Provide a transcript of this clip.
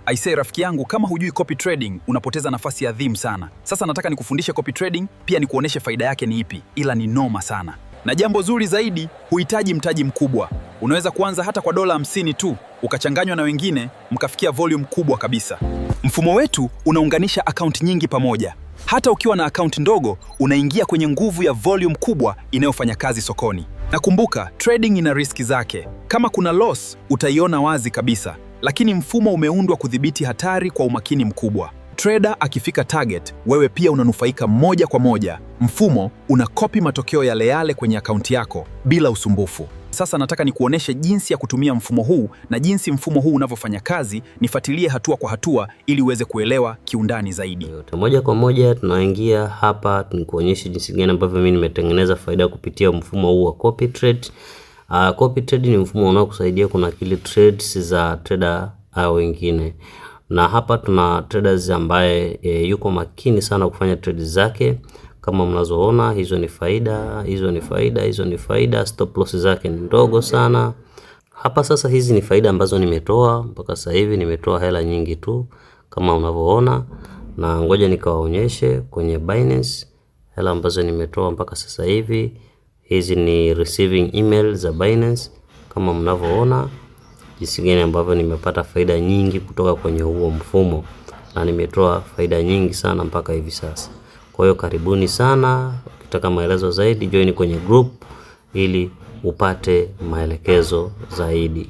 Aisee rafiki yangu, kama hujui copy trading unapoteza nafasi adhimu sana. Sasa nataka nikufundishe copy trading, pia nikuoneshe faida yake ni ipi, ila ni noma sana. Na jambo zuri zaidi, huhitaji mtaji mkubwa. Unaweza kuanza hata kwa $50 tu, ukachanganywa na wengine, mkafikia volume kubwa kabisa. Mfumo wetu unaunganisha akaunti nyingi pamoja. Hata ukiwa na akaunti ndogo, unaingia kwenye nguvu ya volume kubwa inayofanya kazi sokoni. Na kumbuka, trading ina riski zake. Kama kuna loss, utaiona wazi kabisa. Lakini mfumo umeundwa kudhibiti hatari kwa umakini mkubwa. Trader akifika target, wewe pia unanufaika moja kwa moja. Mfumo unakopi matokeo yale yale kwenye akaunti yako bila usumbufu. Sasa nataka nikuoneshe jinsi ya kutumia mfumo huu na jinsi mfumo huu unavyofanya kazi. Nifuatilie hatua kwa hatua ili uweze kuelewa kiundani zaidi. Moja kwa moja tunaingia hapa, nikuonyeshe jinsi gani ambavyo mimi nimetengeneza faida kupitia mfumo huu wa copy trade. Copy trade ni mfumo unaokusaidia kunakili trades za trader au wengine. Na hapa tuna traders ambaye yuko makini sana kufanya trades zake. Kama mnazoona, hizo ni faida, hizo ni faida, hizo ni faida. Stop loss zake ni ndogo sana. Hapa sasa hizi ni faida ambazo nimetoa mpaka sasa hivi, nimetoa hela nyingi tu kama unavyoona. Na ngoja nikawaonyeshe kwenye Binance hela ambazo nimetoa mpaka sasa hivi. Hizi ni receiving email za Binance kama mnavyoona jinsi gani ambavyo nimepata faida nyingi kutoka kwenye huo mfumo, na nimetoa faida nyingi sana mpaka hivi sasa. Kwa hiyo karibuni sana, ukitaka maelezo zaidi join kwenye group ili upate maelekezo zaidi.